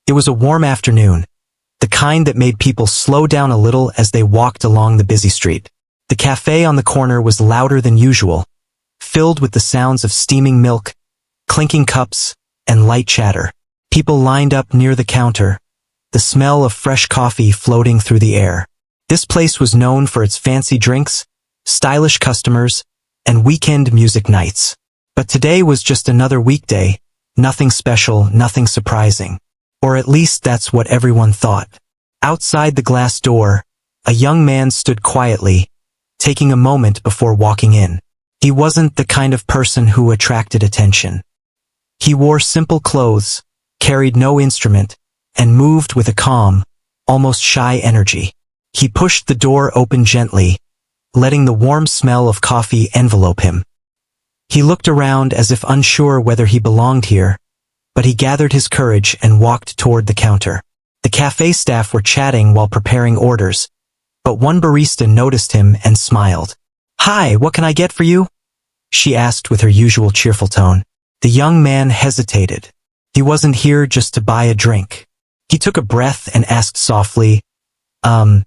It was a warm afternoon, the kind that made people slow down a little as they walked along the busy street. The cafe on the corner was louder than usual, filled with the sounds of steaming milk, clinking cups, and light chatter. People lined up near the counter, the smell of fresh coffee floating through the air. This place was known for its fancy drinks, stylish customers, and weekend music nights. But today was just another weekday, nothing special, nothing surprising. Or at least that's what everyone thought. Outside the glass door, a young man stood quietly, taking a moment before walking in. He wasn't the kind of person who attracted attention. He wore simple clothes, carried no instrument, and moved with a calm, almost shy energy. He pushed the door open gently, letting the warm smell of coffee envelope him. He looked around as if unsure whether he belonged here, but he gathered his courage and walked toward the counter. The cafe staff were chatting while preparing orders, but one barista noticed him and smiled. "Hi, what can I get for you?" she asked with her usual cheerful tone. The young man hesitated. He wasn't here just to buy a drink. He took a breath and asked softly, "Can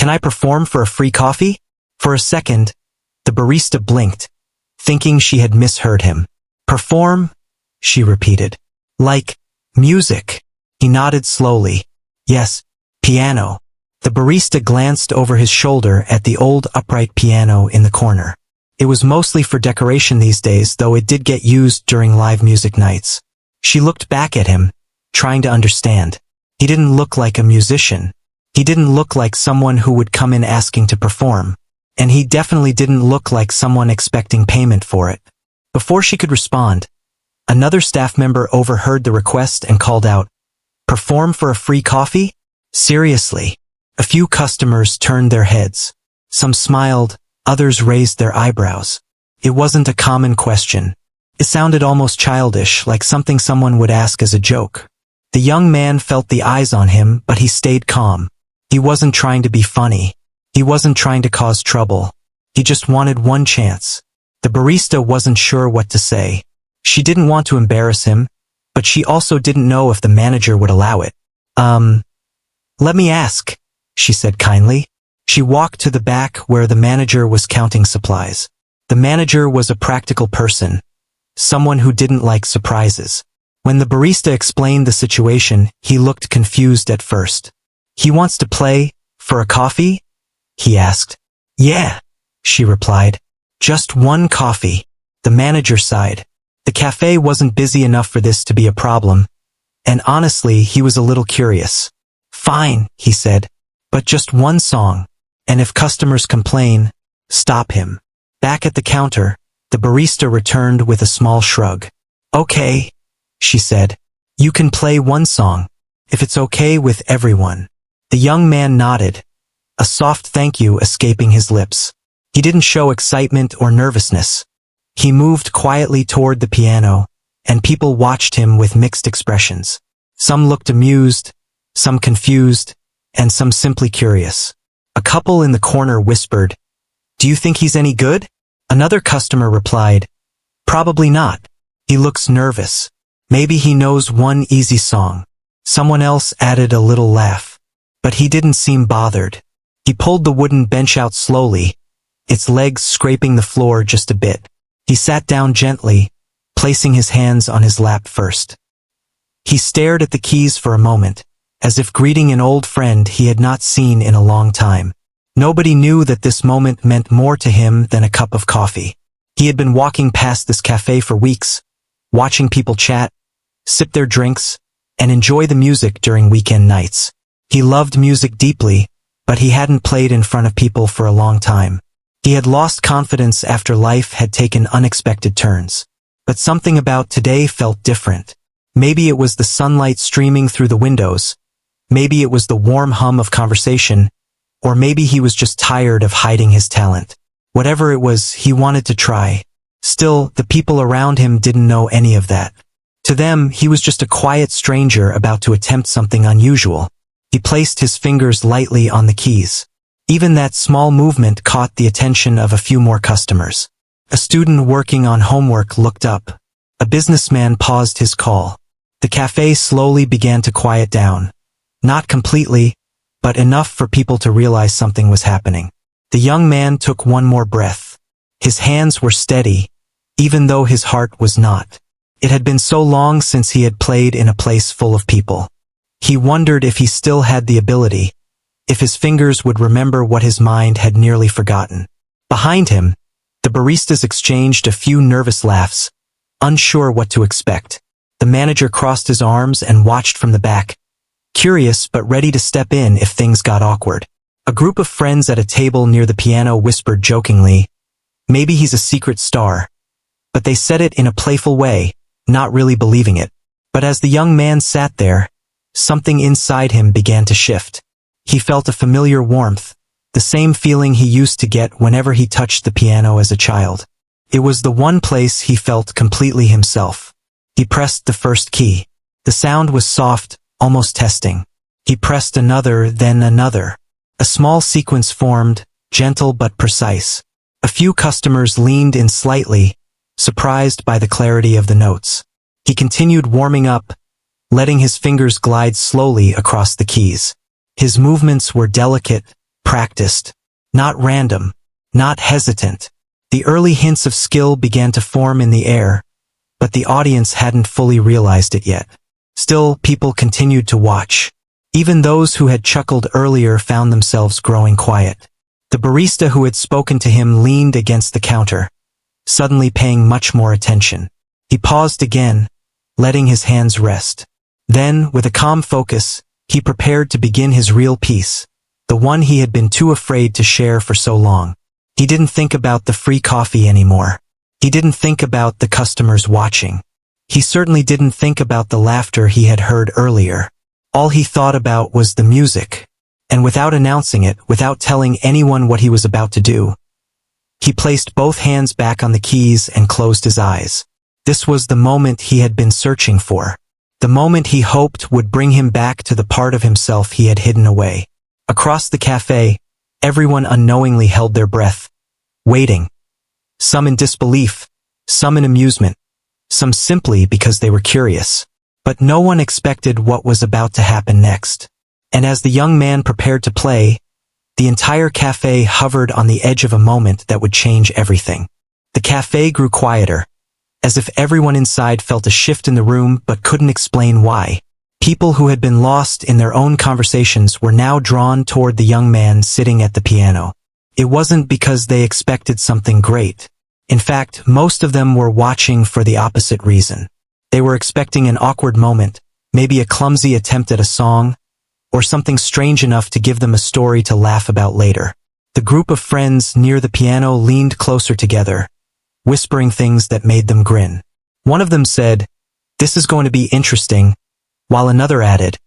I perform for a free coffee?" For a second, the barista blinked, thinking she had misheard him. "Perform?" she repeated. "Like music?" He nodded slowly. "Yes, piano." The barista glanced over his shoulder at the old upright piano in the corner. It was mostly for decoration these days, though it did get used during live music nights. She looked back at him, trying to understand. He didn't look like a musician. He didn't look like someone who would come in asking to perform. And he definitely didn't look like someone expecting payment for it. Before she could respond, another staff member overheard the request and called out, "Perform for a free coffee? Seriously?" A few customers turned their heads. Some smiled, others raised their eyebrows. It wasn't a common question. It sounded almost childish, like something someone would ask as a joke. The young man felt the eyes on him, but he stayed calm. He wasn't trying to be funny. He wasn't trying to cause trouble. He just wanted one chance. The barista wasn't sure what to say. She didn't want to embarrass him, but she also didn't know if the manager would allow it. Let me ask," she said kindly. She walked to the back where the manager was counting supplies. The manager was a practical person, someone who didn't like surprises. When the barista explained the situation, he looked confused at first. "He wants to play for a coffee?" he asked. "Yeah," she replied. "Just one coffee." The manager sighed. The cafe wasn't busy enough for this to be a problem, and honestly, he was a little curious. "Fine," he said, "but just one song, and if customers complain, stop him." Back at the counter, the barista returned with a small shrug. "Okay," she said, "you can play one song, if it's okay with everyone." The young man nodded, a soft thank you escaping his lips. He didn't show excitement or nervousness. He moved quietly toward the piano, and people watched him with mixed expressions. Some looked amused, some confused, and some simply curious. A couple in the corner whispered, "Do you think he's any good?" Another customer replied, "Probably not. He looks nervous. Maybe he knows one easy song." Someone else added a little laugh. But he didn't seem bothered. He pulled the wooden bench out slowly, its legs scraping the floor just a bit. He sat down gently, placing his hands on his lap first. He stared at the keys for a moment, as if greeting an old friend he had not seen in a long time. Nobody knew that this moment meant more to him than a cup of coffee. He had been walking past this cafe for weeks, watching people chat, sip their drinks, and enjoy the music during weekend nights. He loved music deeply, but he hadn't played in front of people for a long time. He had lost confidence after life had taken unexpected turns. But something about today felt different. Maybe it was the sunlight streaming through the windows, maybe it was the warm hum of conversation, or maybe he was just tired of hiding his talent. Whatever it was, he wanted to try. Still, the people around him didn't know any of that. To them, he was just a quiet stranger about to attempt something unusual. He placed his fingers lightly on the keys. Even that small movement caught the attention of a few more customers. A student working on homework looked up. A businessman paused his call. The cafe slowly began to quiet down. Not completely, but enough for people to realize something was happening. The young man took one more breath. His hands were steady, even though his heart was not. It had been so long since he had played in a place full of people. He wondered if he still had the ability, if his fingers would remember what his mind had nearly forgotten. Behind him, the baristas exchanged a few nervous laughs, unsure what to expect. The manager crossed his arms and watched from the back, curious but ready to step in if things got awkward. A group of friends at a table near the piano whispered jokingly, "Maybe he's a secret star." But they said it in a playful way, not really believing it. But as the young man sat there, something inside him began to shift. He felt a familiar warmth, the same feeling he used to get whenever he touched the piano as a child. It was the one place he felt completely himself. He pressed the first key. The sound was soft, almost testing. He pressed another, then another. A small sequence formed, gentle but precise. A few customers leaned in slightly, surprised by the clarity of the notes. He continued warming up, letting his fingers glide slowly across the keys. His movements were delicate, practiced, not random, not hesitant. The early hints of skill began to form in the air, but the audience hadn't fully realized it yet. Still, people continued to watch. Even those who had chuckled earlier found themselves growing quiet. The barista who had spoken to him leaned against the counter, suddenly paying much more attention. He paused again, letting his hands rest. Then, with a calm focus, he prepared to begin his real piece, the one he had been too afraid to share for so long. He didn't think about the free coffee anymore. He didn't think about the customers watching. He certainly didn't think about the laughter he had heard earlier. All he thought about was the music. And without announcing it, without telling anyone what he was about to do, he placed both hands back on the keys and closed his eyes. This was the moment he had been searching for. The moment he hoped would bring him back to the part of himself he had hidden away. Across the cafe, everyone unknowingly held their breath, waiting. Some in disbelief, some in amusement, some simply because they were curious. But no one expected what was about to happen next. And as the young man prepared to play, the entire cafe hovered on the edge of a moment that would change everything. The cafe grew quieter, as if everyone inside felt a shift in the room but couldn't explain why. People who had been lost in their own conversations were now drawn toward the young man sitting at the piano. It wasn't because they expected something great. In fact, most of them were watching for the opposite reason. They were expecting an awkward moment, maybe a clumsy attempt at a song, or something strange enough to give them a story to laugh about later. The group of friends near the piano leaned closer together, whispering things that made them grin. One of them said, "This is going to be interesting," while another added,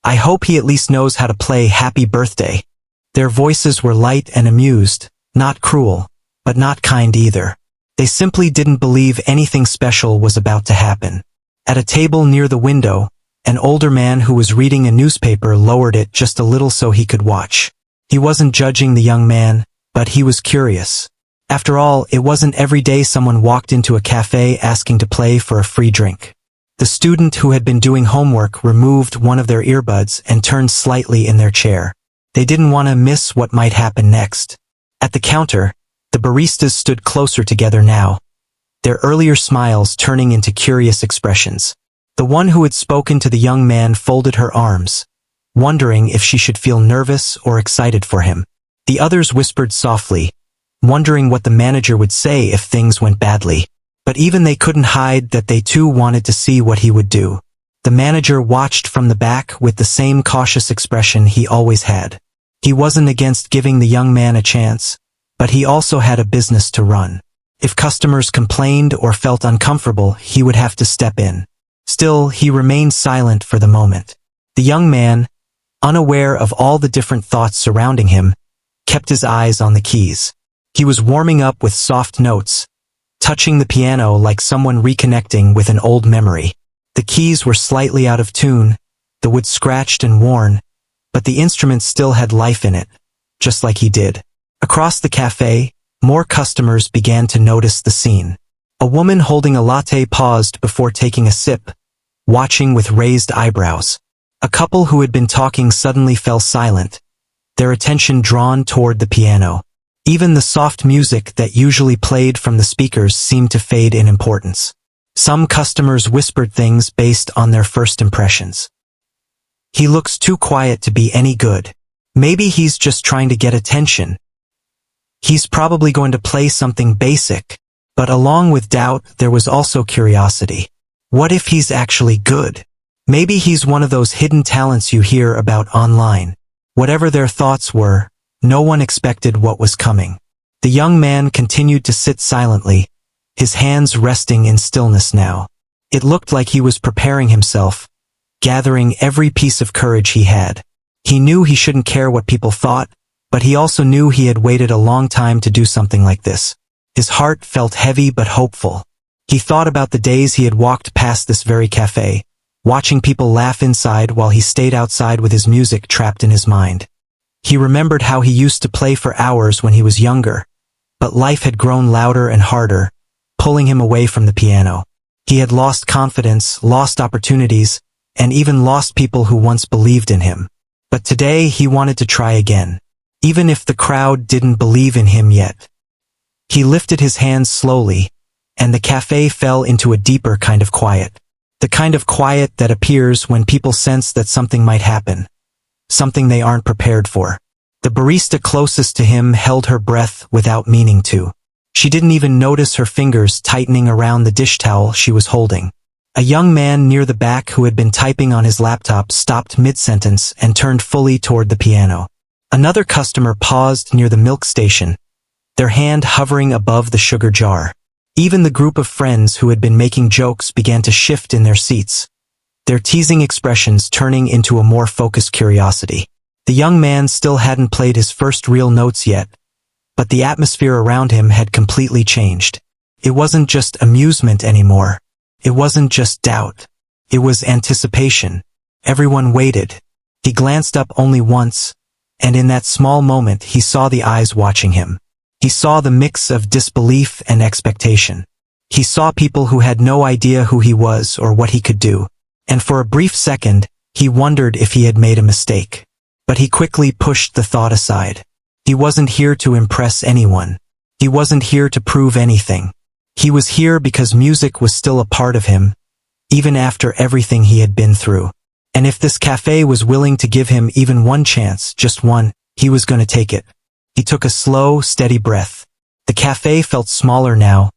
"I hope he at least knows how to play Happy Birthday." Their voices were light and amused, not cruel, but not kind either. They simply didn't believe anything special was about to happen. At a table near the window, an older man who was reading a newspaper lowered it just a little so he could watch. He wasn't judging the young man, but he was curious. After all, it wasn't every day someone walked into a cafe asking to play for a free drink. The student who had been doing homework removed one of their earbuds and turned slightly in their chair. They didn't want to miss what might happen next. At the counter, the baristas stood closer together now, their earlier smiles turning into curious expressions. The one who had spoken to the young man folded her arms, wondering if she should feel nervous or excited for him. The others whispered softly, wondering what the manager would say if things went badly. But even they couldn't hide that they too wanted to see what he would do. The manager watched from the back with the same cautious expression he always had. He wasn't against giving the young man a chance, but he also had a business to run. If customers complained or felt uncomfortable, he would have to step in. Still, he remained silent for the moment. The young man, unaware of all the different thoughts surrounding him, kept his eyes on the keys. He was warming up with soft notes, touching the piano like someone reconnecting with an old memory. The keys were slightly out of tune, the wood scratched and worn, but the instrument still had life in it, just like he did. Across the cafe, more customers began to notice the scene. A woman holding a latte paused before taking a sip, watching with raised eyebrows. A couple who had been talking suddenly fell silent, their attention drawn toward the piano. Even the soft music that usually played from the speakers seemed to fade in importance. Some customers whispered things based on their first impressions. "He looks too quiet to be any good. Maybe he's just trying to get attention. He's probably going to play something basic." But along with doubt, there was also curiosity. What if he's actually good? Maybe he's one of those hidden talents you hear about online. Whatever their thoughts were, no one expected what was coming. The young man continued to sit silently, his hands resting in stillness now. It looked like he was preparing himself, gathering every piece of courage he had. He knew he shouldn't care what people thought, but he also knew he had waited a long time to do something like this. His heart felt heavy but hopeful. He thought about the days he had walked past this very cafe, watching people laugh inside while he stayed outside with his music trapped in his mind. He remembered how he used to play for hours when he was younger, but life had grown louder and harder, pulling him away from the piano. He had lost confidence, lost opportunities, and even lost people who once believed in him. But today he wanted to try again, even if the crowd didn't believe in him yet. He lifted his hands slowly, and the cafe fell into a deeper kind of quiet. The kind of quiet that appears when people sense that something might happen, something they aren't prepared for. The barista closest to him held her breath without meaning to. She didn't even notice her fingers tightening around the dish towel she was holding. A young man near the back who had been typing on his laptop stopped mid-sentence and turned fully toward the piano. Another customer paused near the milk station, their hand hovering above the sugar jar. Even the group of friends who had been making jokes began to shift in their seats, their teasing expressions turning into a more focused curiosity. The young man still hadn't played his first real notes yet, but the atmosphere around him had completely changed. It wasn't just amusement anymore. It wasn't just doubt. It was anticipation. Everyone waited. He glanced up only once, and in that small moment he saw the eyes watching him. He saw the mix of disbelief and expectation. He saw people who had no idea who he was or what he could do, and for a brief second, he wondered if he had made a mistake. But he quickly pushed the thought aside. He wasn't here to impress anyone. He wasn't here to prove anything. He was here because music was still a part of him, even after everything he had been through. And if this cafe was willing to give him even one chance, just one, he was going to take it. He took a slow, steady breath. The cafe felt smaller now,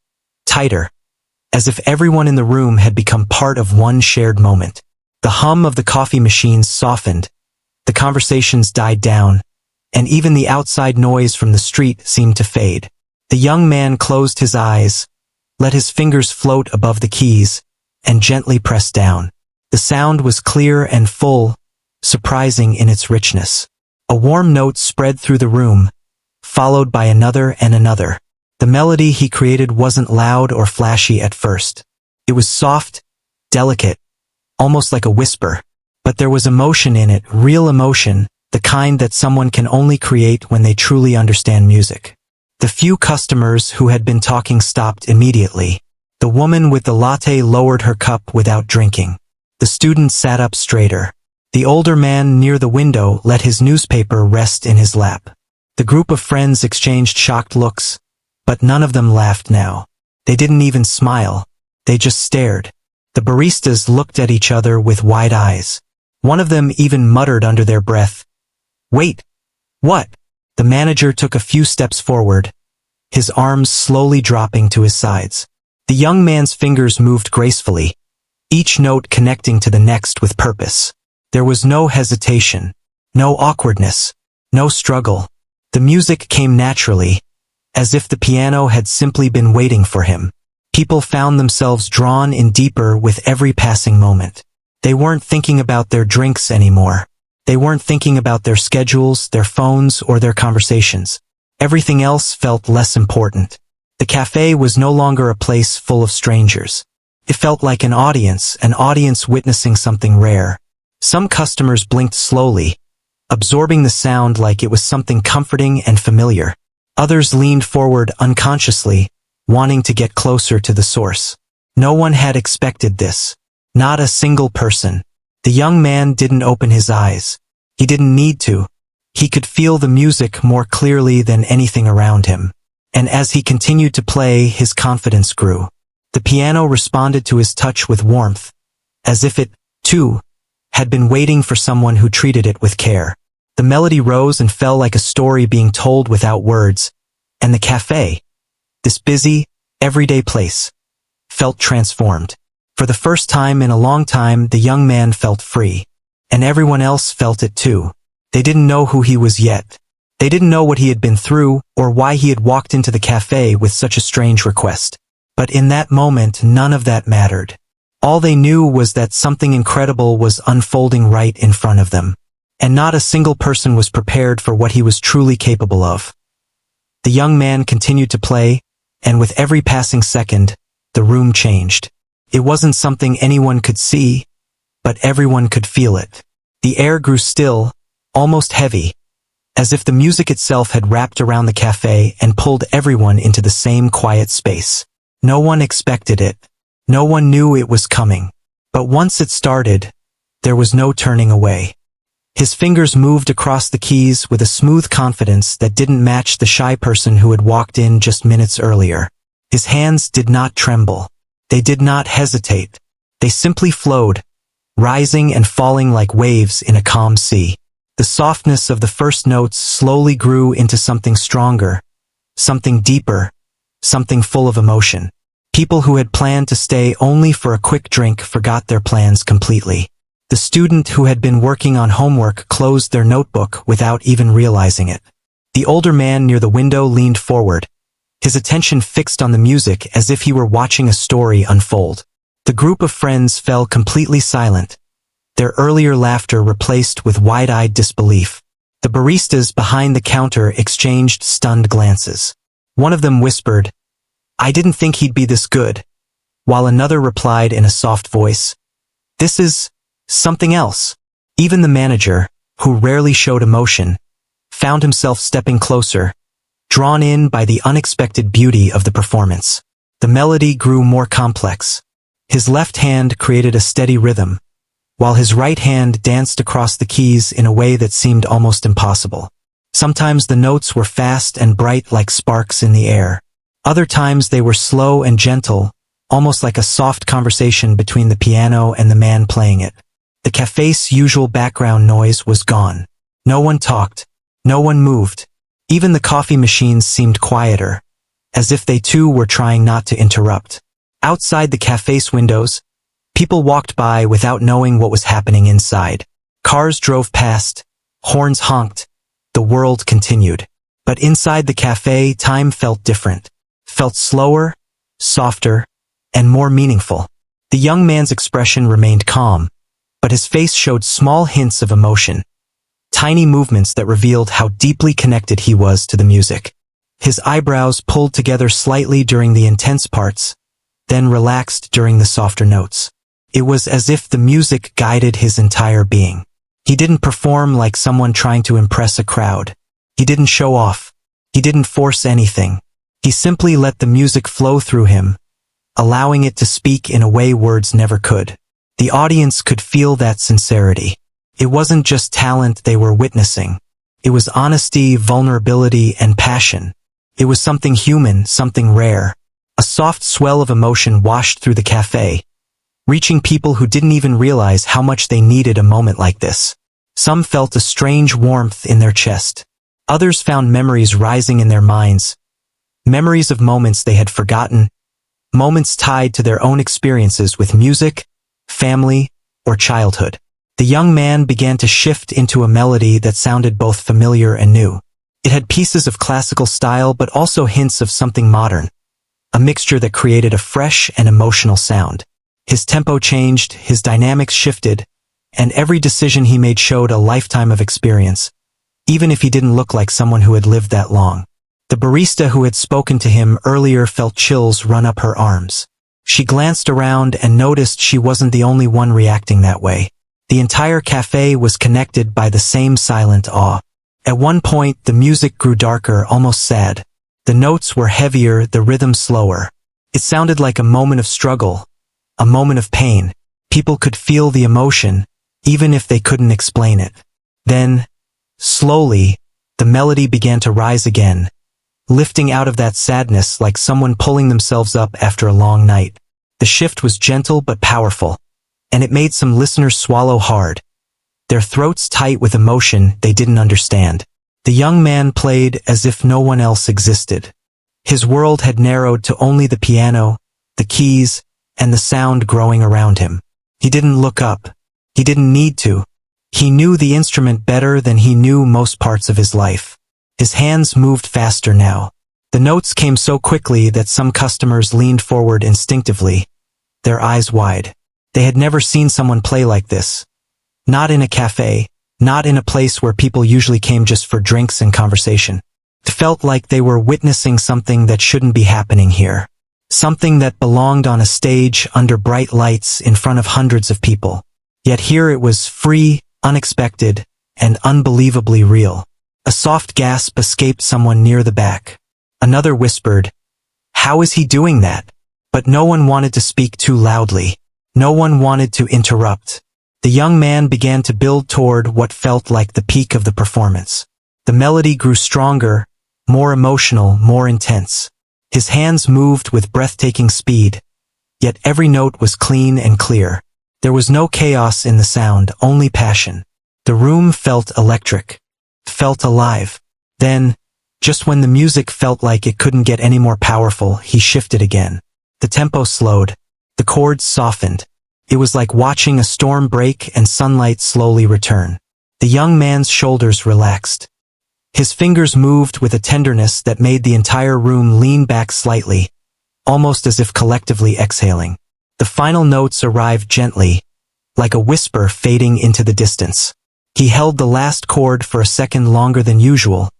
tighter, as if everyone in the room had become part of one shared moment. The hum of the coffee machines softened, the conversations died down, and even the outside noise from the street seemed to fade. The young man closed his eyes, let his fingers float above the keys, and gently pressed down. The sound was clear and full, surprising in its richness. A warm note spread through the room, followed by another and another. The melody he created wasn't loud or flashy at first. It was soft, delicate, almost like a whisper. But there was emotion in it, real emotion, the kind that someone can only create when they truly understand music. The few customers who had been talking stopped immediately. The woman with the latte lowered her cup without drinking. The student sat up straighter. The older man near the window let his newspaper rest in his lap. The group of friends exchanged shocked looks, but none of them laughed now. They didn't even smile. They just stared. The baristas looked at each other with wide eyes. One of them even muttered under their breath, "Wait, what?" The manager took a few steps forward, his arms slowly dropping to his sides. The young man's fingers moved gracefully, each note connecting to the next with purpose. There was no hesitation, no awkwardness, no struggle. The music came naturally, as if the piano had simply been waiting for him. People found themselves drawn in deeper with every passing moment. They weren't thinking about their drinks anymore. They weren't thinking about their schedules, their phones, or their conversations. Everything else felt less important. The cafe was no longer a place full of strangers. It felt like an audience witnessing something rare. Some customers blinked slowly, absorbing the sound like it was something comforting and familiar. Others leaned forward unconsciously, wanting to get closer to the source. No one had expected this. Not a single person. The young man didn't open his eyes. He didn't need to. He could feel the music more clearly than anything around him. And as he continued to play, his confidence grew. The piano responded to his touch with warmth, as if it, too, had been waiting for someone who treated it with care. The melody rose and fell like a story being told without words, and the cafe, this busy, everyday place, felt transformed. For the first time in a long time, the young man felt free. And everyone else felt it too. They didn't know who he was yet. They didn't know what he had been through, or why he had walked into the cafe with such a strange request. But in that moment, none of that mattered. All they knew was that something incredible was unfolding right in front of them. And not a single person was prepared for what he was truly capable of. The young man continued to play, and with every passing second, the room changed. It wasn't something anyone could see, but everyone could feel it. The air grew still, almost heavy, as if the music itself had wrapped around the cafe and pulled everyone into the same quiet space. No one expected it. No one knew it was coming. But once it started, there was no turning away. His fingers moved across the keys with a smooth confidence that didn't match the shy person who had walked in just minutes earlier. His hands did not tremble. They did not hesitate. They simply flowed, rising and falling like waves in a calm sea. The softness of the first notes slowly grew into something stronger, something deeper, something full of emotion. People who had planned to stay only for a quick drink forgot their plans completely. The student who had been working on homework closed their notebook without even realizing it. The older man near the window leaned forward, his attention fixed on the music as if he were watching a story unfold. The group of friends fell completely silent, their earlier laughter replaced with wide-eyed disbelief. The baristas behind the counter exchanged stunned glances. One of them whispered, "I didn't think he'd be this good," while another replied in a soft voice, "This is something else." Even the manager, who rarely showed emotion, found himself stepping closer, drawn in by the unexpected beauty of the performance. The melody grew more complex. His left hand created a steady rhythm, while his right hand danced across the keys in a way that seemed almost impossible. Sometimes the notes were fast and bright like sparks in the air. Other times they were slow and gentle, almost like a soft conversation between the piano and the man playing it. The cafe's usual background noise was gone. No one talked. No one moved. Even the coffee machines seemed quieter, as if they too were trying not to interrupt. Outside the cafe's windows, people walked by without knowing what was happening inside. Cars drove past, horns honked, the world continued. But inside the cafe, time felt different. Felt slower, softer, and more meaningful. The young man's expression remained calm, but his face showed small hints of emotion, tiny movements that revealed how deeply connected he was to the music. His eyebrows pulled together slightly during the intense parts, then relaxed during the softer notes. It was as if the music guided his entire being. He didn't perform like someone trying to impress a crowd. He didn't show off. He didn't force anything. He simply let the music flow through him, allowing it to speak in a way words never could. The audience could feel that sincerity. It wasn't just talent they were witnessing. It was honesty, vulnerability, and passion. It was something human, something rare. A soft swell of emotion washed through the cafe, reaching people who didn't even realize how much they needed a moment like this. Some felt a strange warmth in their chest. Others found memories rising in their minds, memories of moments they had forgotten, moments tied to their own experiences with music, family, or childhood. The young man began to shift into a melody that sounded both familiar and new. It had pieces of classical style but also hints of something modern, a mixture that created a fresh and emotional sound. His tempo changed, his dynamics shifted, and every decision he made showed a lifetime of experience, even if he didn't look like someone who had lived that long. The barista who had spoken to him earlier felt chills run up her arms. She glanced around and noticed she wasn't the only one reacting that way. The entire cafe was connected by the same silent awe. At one point, the music grew darker, almost sad. The notes were heavier, the rhythm slower. It sounded like a moment of struggle, a moment of pain. People could feel the emotion, even if they couldn't explain it. Then, slowly, the melody began to rise again, lifting out of that sadness like someone pulling themselves up after a long night. The shift was gentle but powerful, and it made some listeners swallow hard, their throats tight with emotion they didn't understand. The young man played as if no one else existed. His world had narrowed to only the piano, the keys, and the sound growing around him. He didn't look up. He didn't need to. He knew the instrument better than he knew most parts of his life. His hands moved faster now. The notes came so quickly that some customers leaned forward instinctively, their eyes wide. They had never seen someone play like this. Not in a cafe, not in a place where people usually came just for drinks and conversation. It felt like they were witnessing something that shouldn't be happening here. Something that belonged on a stage under bright lights in front of hundreds of people. Yet here it was free, unexpected, and unbelievably real. A soft gasp escaped someone near the back. Another whispered, "How is he doing that?" But no one wanted to speak too loudly. No one wanted to interrupt. The young man began to build toward what felt like the peak of the performance. The melody grew stronger, more emotional, more intense. His hands moved with breathtaking speed, yet every note was clean and clear. There was no chaos in the sound, only passion. The room felt electric, felt alive. Then, just when the music felt like it couldn't get any more powerful, he shifted again. The tempo slowed, the chords softened. It was like watching a storm break and sunlight slowly return. The young man's shoulders relaxed. His fingers moved with a tenderness that made the entire room lean back slightly, almost as if collectively exhaling. The final notes arrived gently, like a whisper fading into the distance. He held the last chord for a second longer than usual,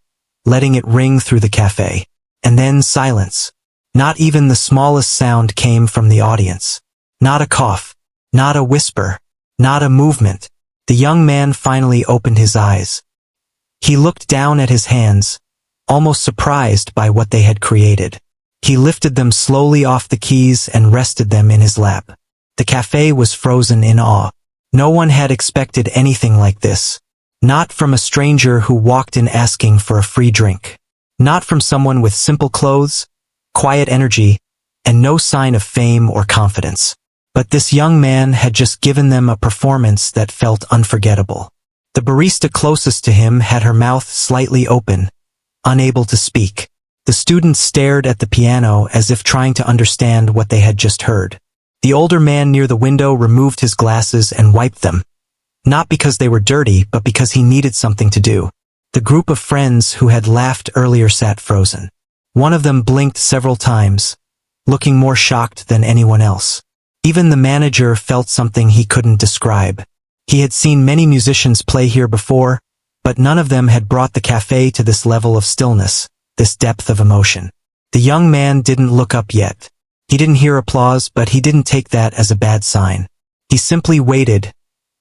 letting it ring through the cafe. And then silence. Not even the smallest sound came from the audience. Not a cough, not a whisper, not a movement. The young man finally opened his eyes. He looked down at his hands, almost surprised by what they had created. He lifted them slowly off the keys and rested them in his lap. The cafe was frozen in awe. No one had expected anything like this. Not from a stranger who walked in asking for a free drink. Not from someone with simple clothes, quiet energy, and no sign of fame or confidence. But this young man had just given them a performance that felt unforgettable. The barista closest to him had her mouth slightly open, unable to speak. The students stared at the piano as if trying to understand what they had just heard. The older man near the window removed his glasses and wiped them. Not because they were dirty, but because he needed something to do. The group of friends who had laughed earlier sat frozen. One of them blinked several times, looking more shocked than anyone else. Even the manager felt something he couldn't describe. He had seen many musicians play here before, but none of them had brought the cafe to this level of stillness, this depth of emotion. The young man didn't look up yet. He didn't hear applause, but he didn't take that as a bad sign. He simply waited,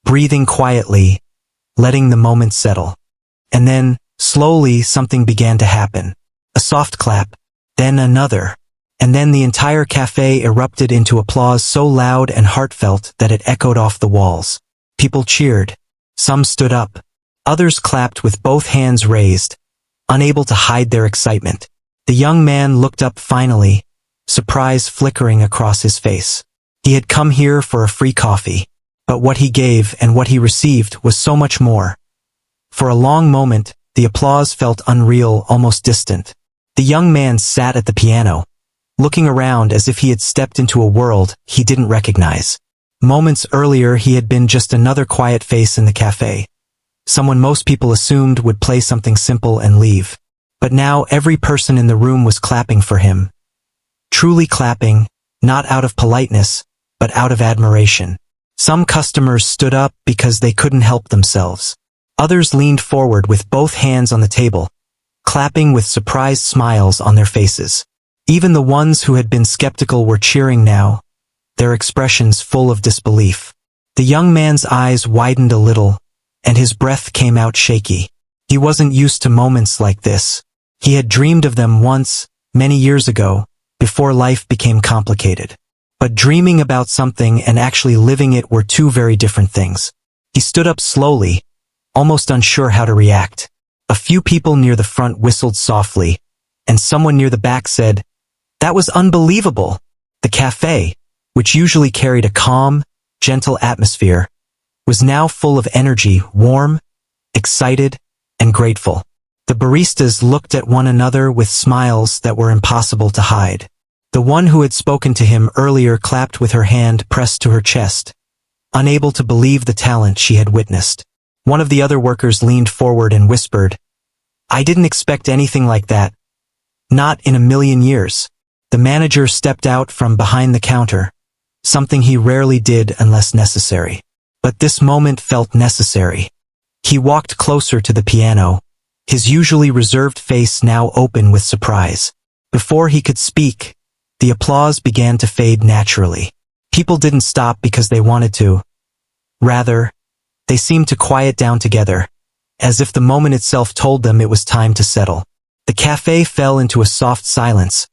breathing quietly, letting the moment settle. And then, slowly, something began to happen. A soft clap, then another, and then the entire cafe erupted into applause so loud and heartfelt that it echoed off the walls. People cheered. Some stood up. Others clapped with both hands raised, unable to hide their excitement. The young man looked up finally, surprise flickering across his face. He had come here for a free coffee, but what he gave and what he received was so much more. For a long moment, the applause felt unreal, almost distant. The young man sat at the piano, looking around as if he had stepped into a world he didn't recognize. Moments earlier he had been just another quiet face in the cafe. Someone most people assumed would play something simple and leave. But now every person in the room was clapping for him. Truly clapping, not out of politeness, but out of admiration. Some customers stood up because they couldn't help themselves. Others leaned forward with both hands on the table, clapping with surprised smiles on their faces. Even the ones who had been skeptical were cheering now, their expressions full of disbelief. The young man's eyes widened a little, and his breath came out shaky. He wasn't used to moments like this. He had dreamed of them once, many years ago, before life became complicated. but dreaming about something and actually living it were two very different things. He stood up slowly, almost unsure how to react. A few people near the front whistled softly, and someone near the back said, "That was unbelievable." The cafe, which usually carried a calm, gentle atmosphere, was now full of energy, warm, excited, and grateful. The baristas looked at one another with smiles that were impossible to hide. The one who had spoken to him earlier clapped with her hand pressed to her chest, unable to believe the talent she had witnessed. One of the other workers leaned forward and whispered, "I didn't expect anything like that. Not in a million years." The manager stepped out from behind the counter, something he rarely did unless necessary. But this moment felt necessary. He walked closer to the piano, his usually reserved face now open with surprise. Before he could speak, the applause began to fade naturally. People didn't stop because they wanted to. Rather, they seemed to quiet down together, as if the moment itself told them it was time to settle. The cafe fell into a soft silence,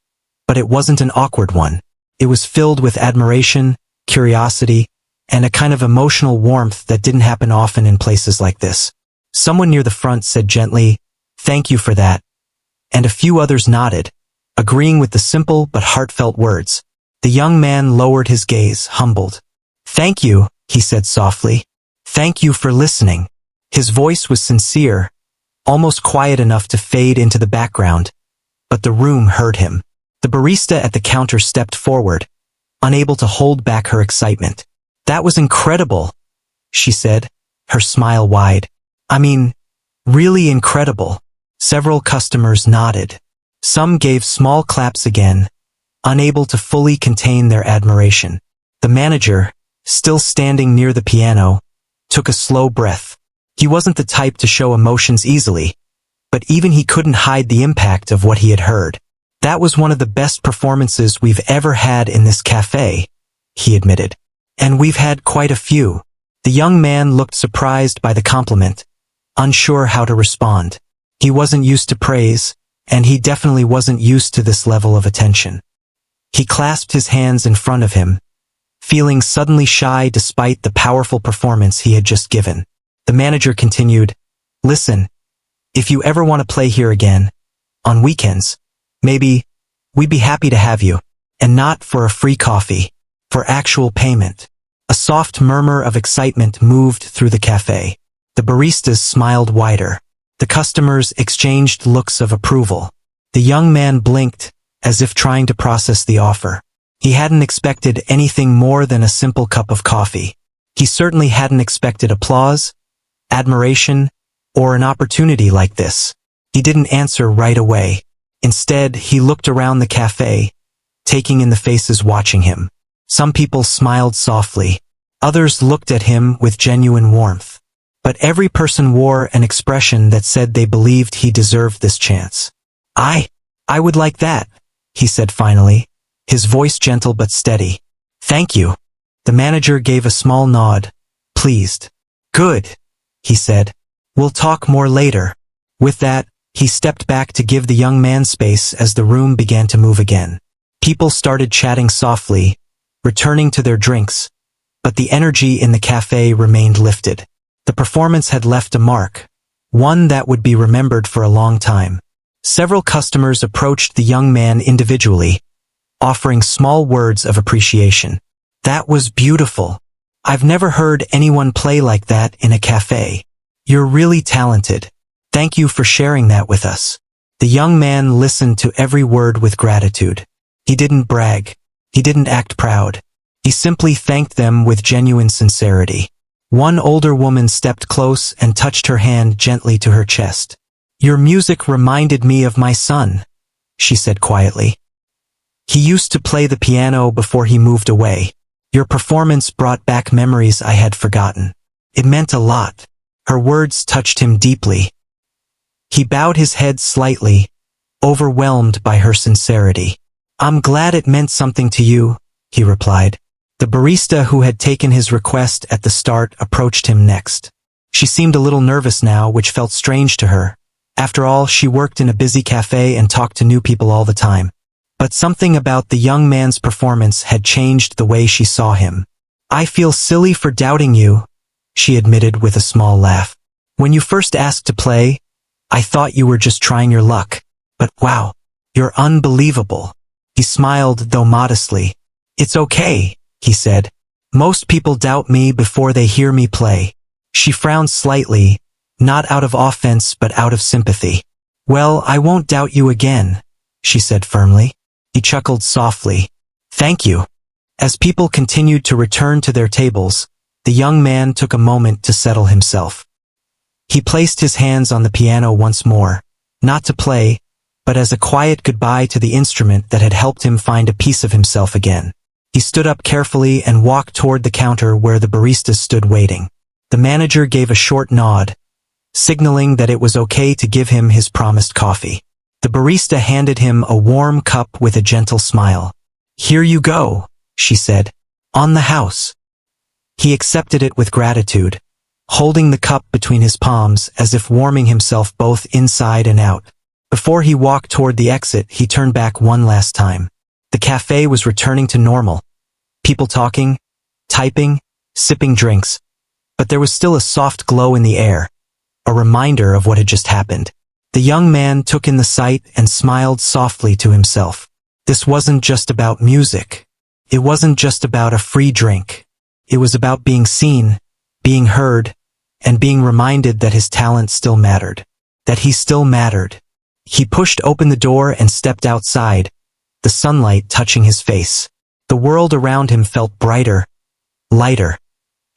but it wasn't an awkward one. It was filled with admiration, curiosity, and a kind of emotional warmth that didn't happen often in places like this. Someone near the front said gently, "Thank you for that," and a few others nodded, agreeing with the simple but heartfelt words. The young man lowered his gaze, humbled. "Thank you," he said softly. "Thank you for listening." His voice was sincere, almost quiet enough to fade into the background, but the room heard him. The barista at the counter stepped forward, unable to hold back her excitement. "That was incredible," she said, her smile wide. "I mean, really incredible." Several customers nodded. Some gave small claps again, unable to fully contain their admiration. The manager, still standing near the piano, took a slow breath. He wasn't the type to show emotions easily, but even he couldn't hide the impact of what he had heard. "That was one of the best performances we've ever had in this cafe," he admitted. "And we've had quite a few." The young man looked surprised by the compliment, unsure how to respond. He wasn't used to praise, and he definitely wasn't used to this level of attention. He clasped his hands in front of him, feeling suddenly shy despite the powerful performance he had just given. The manager continued, "Listen, if you ever want to play here again, on weekends, maybe, we'd be happy to have you, and not for a free coffee, for actual payment." A soft murmur of excitement moved through the cafe. The baristas smiled wider. The customers exchanged looks of approval. The young man blinked, as if trying to process the offer. He hadn't expected anything more than a simple cup of coffee. He certainly hadn't expected applause, admiration, or an opportunity like this. He didn't answer right away. Instead, he looked around the cafe, taking in the faces watching him. Some people smiled softly. Others looked at him with genuine warmth. But every person wore an expression that said they believed he deserved this chance. I would like that," he said finally, his voice gentle but steady. "Thank you." The manager gave a small nod, pleased. "Good," he said. "We'll talk more later." With that, he stepped back to give the young man space as the room began to move again. People started chatting softly, returning to their drinks, but the energy in the cafe remained lifted. The performance had left a mark, one that would be remembered for a long time. Several customers approached the young man individually, offering small words of appreciation. "That was beautiful. I've never heard anyone play like that in a cafe. You're really talented. Thank you for sharing that with us." The young man listened to every word with gratitude. He didn't brag. He didn't act proud. He simply thanked them with genuine sincerity. One older woman stepped close and touched her hand gently to her chest. "Your music reminded me of my son," she said quietly. "He used to play the piano before he moved away. Your performance brought back memories I had forgotten. It meant a lot." Her words touched him deeply. He bowed his head slightly, overwhelmed by her sincerity. "I'm glad it meant something to you," he replied. The barista who had taken his request at the start approached him next. She seemed a little nervous now, which felt strange to her. After all, she worked in a busy cafe and talked to new people all the time. But something about the young man's performance had changed the way she saw him. "I feel silly for doubting you," she admitted with a small laugh. "When you first asked to play, I thought you were just trying your luck. But wow, you're unbelievable." He smiled, though modestly. "It's okay," he said. "Most people doubt me before they hear me play." She frowned slightly, not out of offense but out of sympathy. "Well, I won't doubt you again," she said firmly. He chuckled softly. "Thank you." As people continued to return to their tables, the young man took a moment to settle himself. He placed his hands on the piano once more, not to play, but as a quiet goodbye to the instrument that had helped him find a piece of himself again. He stood up carefully and walked toward the counter where the baristas stood waiting. The manager gave a short nod, signaling that it was okay to give him his promised coffee. The barista handed him a warm cup with a gentle smile. "Here you go," she said. "On the house." He accepted it with gratitude, holding the cup between his palms as if warming himself both inside and out. Before he walked toward the exit, he turned back one last time. The cafe was returning to normal. People talking, typing, sipping drinks. But there was still a soft glow in the air, a reminder of what had just happened. The young man took in the sight and smiled softly to himself. This wasn't just about music. It wasn't just about a free drink. It was about being seen, being heard, and being reminded that his talent still mattered. That he still mattered. He pushed open the door and stepped outside, the sunlight touching his face. The world around him felt brighter, lighter,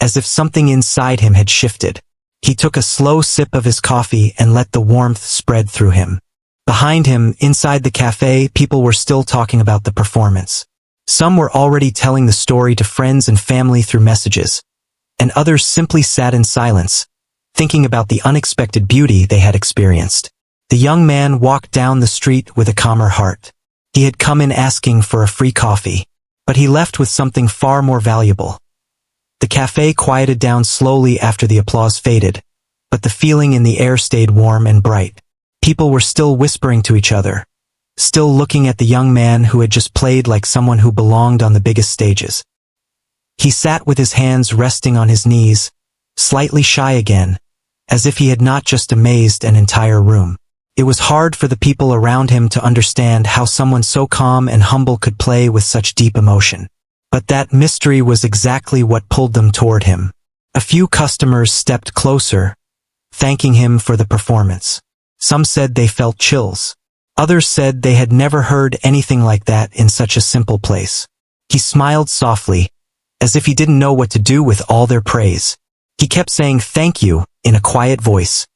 as if something inside him had shifted. He took a slow sip of his coffee and let the warmth spread through him. Behind him, inside the cafe, people were still talking about the performance. Some were already telling the story to friends and family through messages, and others simply sat in silence, thinking about the unexpected beauty they had experienced. The young man walked down the street with a calmer heart. He had come in asking for a free coffee, but he left with something far more valuable. The cafe quieted down slowly after the applause faded, but the feeling in the air stayed warm and bright. People were still whispering to each other, still looking at the young man who had just played like someone who belonged on the biggest stages. He sat with his hands resting on his knees, slightly shy again, as if he had not just amazed an entire room. It was hard for the people around him to understand how someone so calm and humble could play with such deep emotion. But that mystery was exactly what pulled them toward him. A few customers stepped closer, thanking him for the performance. Some said they felt chills. Others said they had never heard anything like that in such a simple place. He smiled softly, as if he didn't know what to do with all their praise. He kept saying thank you in a quiet voice,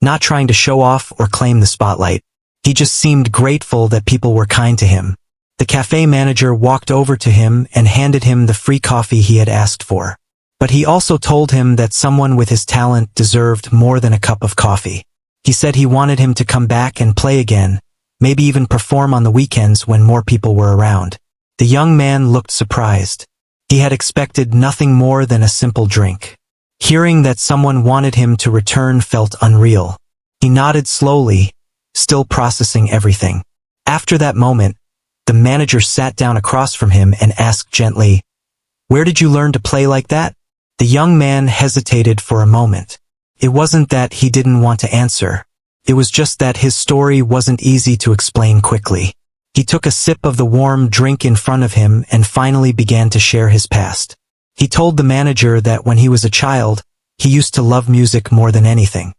not trying to show off or claim the spotlight. He just seemed grateful that people were kind to him. The cafe manager walked over to him and handed him the free coffee he had asked for. But he also told him that someone with his talent deserved more than a cup of coffee. He said he wanted him to come back and play again, maybe even perform on the weekends when more people were around. The young man looked surprised. He had expected nothing more than a simple drink. Hearing that someone wanted him to return felt unreal. He nodded slowly, still processing everything. After that moment, the manager sat down across from him and asked gently, "Where did you learn to play like that?" The young man hesitated for a moment. It wasn't that he didn't want to answer. It was just that his story wasn't easy to explain quickly. He took a sip of the warm drink in front of him and finally began to share his past. He told the manager that when he was a child, he used to love music more than anything.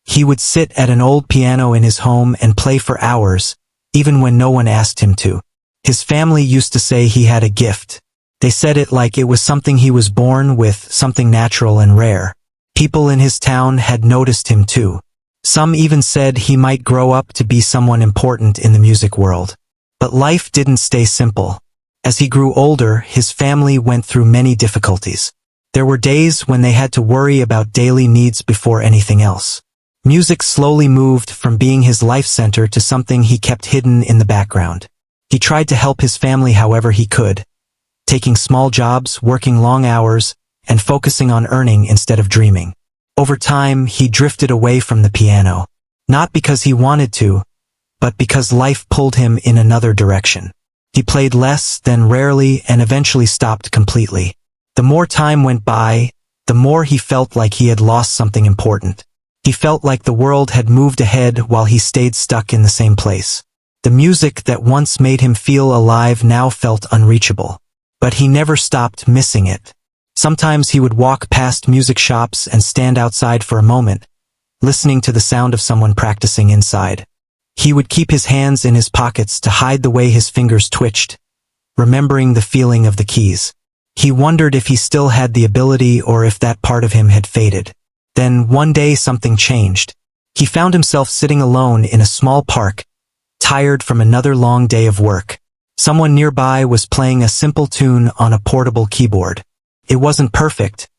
He would sit at an old piano in his home and play for hours, even when no one asked him to. His family used to say he had a gift. They said it like it was something he was born with, something natural and rare. People in his town had noticed him too. Some even said he might grow up to be someone important in the music world. But life didn't stay simple. As he grew older, his family went through many difficulties. There were days when they had to worry about daily needs before anything else. Music slowly moved from being his life center to something he kept hidden in the background. He tried to help his family however he could, taking small jobs, working long hours, and focusing on earning instead of dreaming. Over time, he drifted away from the piano, not because he wanted to, but because life pulled him in another direction. He played less, then rarely, and eventually stopped completely. The more time went by, the more he felt like he had lost something important. He felt like the world had moved ahead while he stayed stuck in the same place. The music that once made him feel alive now felt unreachable. But he never stopped missing it. Sometimes he would walk past music shops and stand outside for a moment, listening to the sound of someone practicing inside. He would keep his hands in his pockets to hide the way his fingers twitched, remembering the feeling of the keys. He wondered if he still had the ability or if that part of him had faded. Then one day something changed. He found himself sitting alone in a small park, tired from another long day of work. Someone nearby was playing a simple tune on a portable keyboard. It wasn't perfect,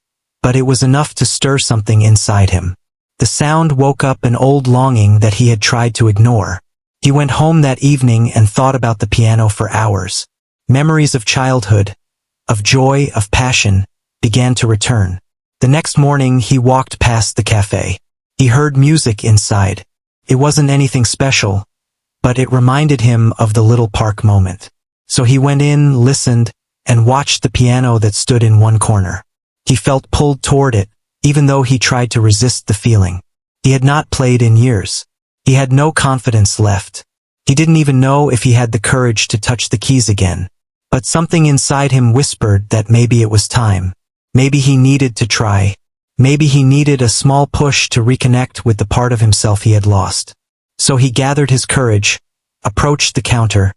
but it was enough to stir something inside him. The sound woke up an old longing that he had tried to ignore. He went home that evening and thought about the piano for hours. Memories of childhood, of joy, of passion, began to return. The next morning he walked past the cafe. He heard music inside. It wasn't anything special, but it reminded him of the little park moment. So he went in, listened, and watched the piano that stood in one corner. He felt pulled toward it, even though he tried to resist the feeling. He had not played in years. He had no confidence left. He didn't even know if he had the courage to touch the keys again. But something inside him whispered that maybe it was time. Maybe he needed to try. Maybe he needed a small push to reconnect with the part of himself he had lost. So he gathered his courage, approached the counter,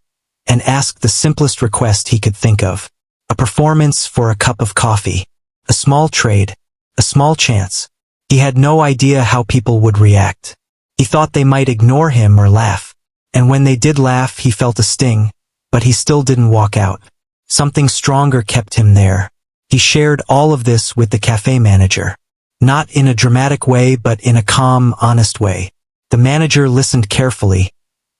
and asked the simplest request he could think of. A performance for a cup of coffee. A small trade. A small chance. He had no idea how people would react. He thought they might ignore him or laugh. And when they did laugh, he felt a sting, but he still didn't walk out. Something stronger kept him there. He shared all of this with the cafe manager. Not in a dramatic way, but in a calm, honest way. The manager listened carefully,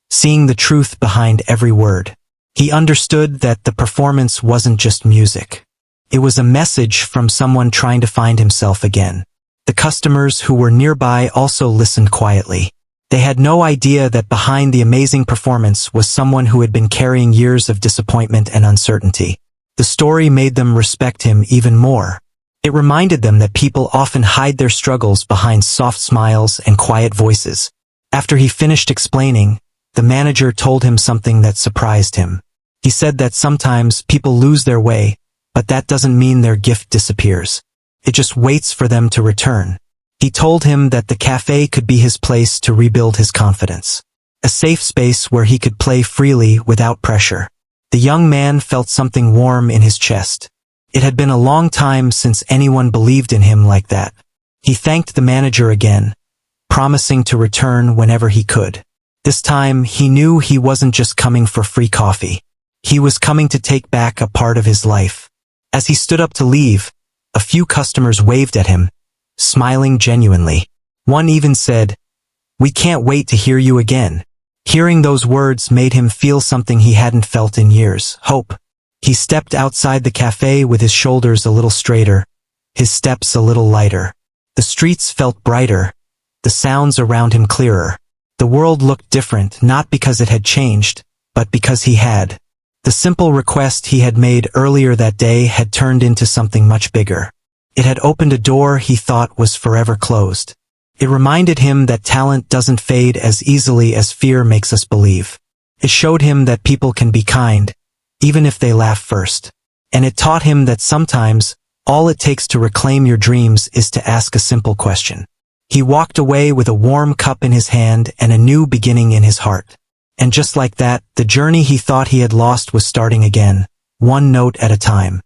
seeing the truth behind every word. He understood that the performance wasn't just music. It was a message from someone trying to find himself again. The customers who were nearby also listened quietly. They had no idea that behind the amazing performance was someone who had been carrying years of disappointment and uncertainty. The story made them respect him even more. It reminded them that people often hide their struggles behind soft smiles and quiet voices. After he finished explaining, the manager told him something that surprised him. He said that sometimes people lose their way, but that doesn't mean their gift disappears. It just waits for them to return. He told him that the cafe could be his place to rebuild his confidence. A safe space where he could play freely without pressure. The young man felt something warm in his chest. It had been a long time since anyone believed in him like that. He thanked the manager again, promising to return whenever he could. This time, he knew he wasn't just coming for free coffee. He was coming to take back a part of his life. As he stood up to leave, a few customers waved at him, smiling genuinely. One even said, "We can't wait to hear you again." Hearing those words made him feel something he hadn't felt in years, hope. He stepped outside the cafe with his shoulders a little straighter, his steps a little lighter. The streets felt brighter, the sounds around him clearer. The world looked different, not because it had changed, but because he had. The simple request he had made earlier that day had turned into something much bigger. It had opened a door he thought was forever closed. It reminded him that talent doesn't fade as easily as fear makes us believe. It showed him that people can be kind, even if they laugh first. And it taught him that sometimes, all it takes to reclaim your dreams is to ask a simple question. He walked away with a warm cup in his hand and a new beginning in his heart. And just like that, the journey he thought he had lost was starting again, one note at a time.